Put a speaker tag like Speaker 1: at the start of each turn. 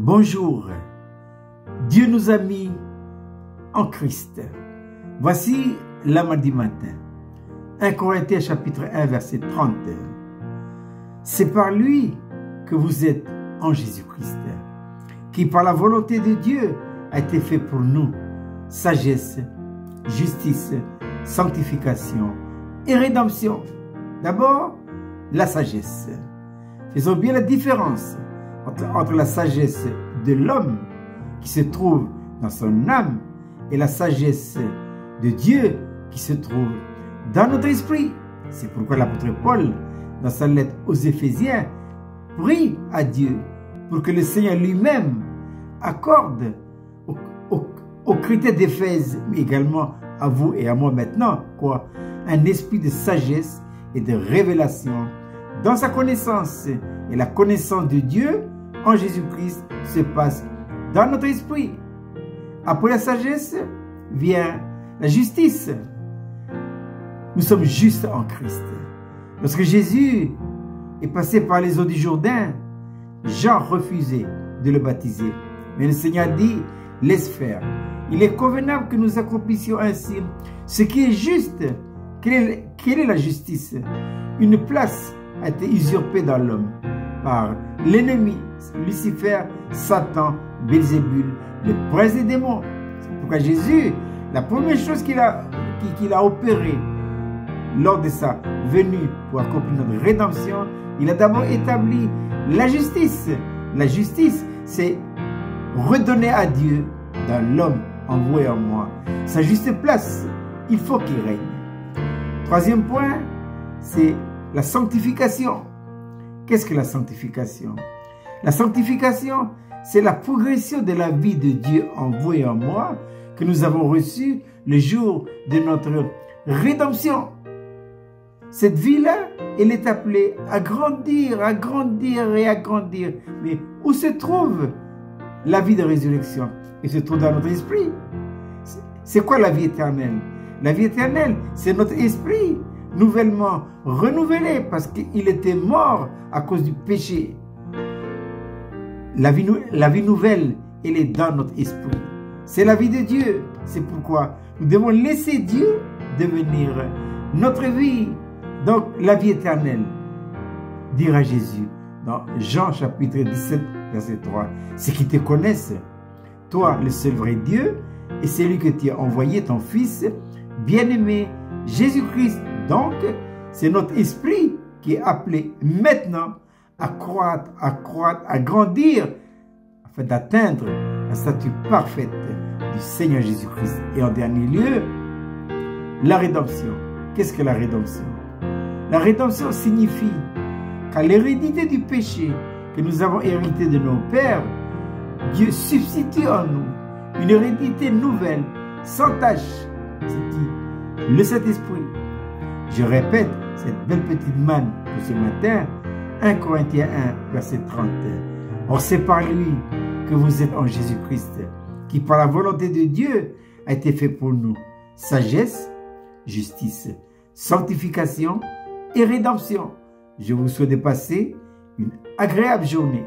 Speaker 1: Bonjour, Dieu nous a mis en Christ. Voici la mardi matin, 1 Corinthiens chapitre 1 verset 30. C'est par lui que vous êtes en Jésus-Christ, qui par la volonté de Dieu a été fait pour nous, sagesse, justice, sanctification et rédemption. D'abord, la sagesse. Faisons bien la différence entre la sagesse de l'homme qui se trouve dans son âme et la sagesse de Dieu qui se trouve dans notre esprit. C'est pourquoi l'apôtre Paul, dans sa lettre aux Éphésiens, prie à Dieu pour que le Seigneur lui-même accorde aux chrétiens d'Éphèse, mais également à vous et à moi maintenant, un esprit de sagesse et de révélation dans sa connaissance. Et la connaissance de Dieu en Jésus-Christ se passe dans notre esprit. Après la sagesse vient la justice. Nous sommes justes en Christ. Lorsque Jésus est passé par les eaux du Jourdain, Jean refusait de le baptiser. Mais le Seigneur dit, laisse faire. Il est convenable que nous accomplissions ainsi ce qui est juste. Quelle est la justice? Une place a été usurpée dans l'homme par l'ennemi, Lucifer, Satan, Belzébul, le prince des démons. C'est pourquoi Jésus, la première chose qu'il a opérée lors de sa venue pour accomplir notre rédemption, il a d'abord établi la justice. La justice, c'est redonner à Dieu dans l'homme en vous et en moi sa juste place. Il faut qu'il règne. Troisième point, c'est la sanctification. Qu'est-ce que la sanctification? La sanctification, c'est la progression de la vie de Dieu en vous et en moi que nous avons reçue le jour de notre rédemption. Cette vie-là, elle est appelée à grandir, à grandir et à grandir. Mais où se trouve la vie de résurrection? Elle se trouve dans notre esprit. C'est quoi la vie éternelle? La vie éternelle, c'est notre esprit nouvellement renouvelé parce qu'il était mort à cause du péché. La vie nouvelle, elle est dans notre esprit. C'est la vie de Dieu. C'est pourquoi nous devons laisser Dieu devenir notre vie. Donc, la vie éternelle, dira Jésus dans Jean chapitre 17, verset 3. C'est qu'ils te connaissent, toi, le seul vrai Dieu, et c'est lui que tu as envoyé, ton Fils, bien-aimé, Jésus-Christ. Donc, c'est notre esprit qui est appelé maintenant à croître, à grandir, afin d'atteindre la stature parfaite du Seigneur Jésus-Christ. Et en dernier lieu, la rédemption. Qu'est-ce que la rédemption? La rédemption signifie qu'à l'hérédité du péché que nous avons hérité de nos pères, Dieu substitue en nous une hérédité nouvelle, sans tache. C'est qui? Le Saint-Esprit. Je répète cette belle petite manne pour ce matin, 1 Corinthiens 1, verset 30. Or, c'est par lui que vous êtes en Jésus-Christ, qui par la volonté de Dieu a été fait pour nous sagesse, justice, sanctification et rédemption. Je vous souhaite de passer une agréable journée.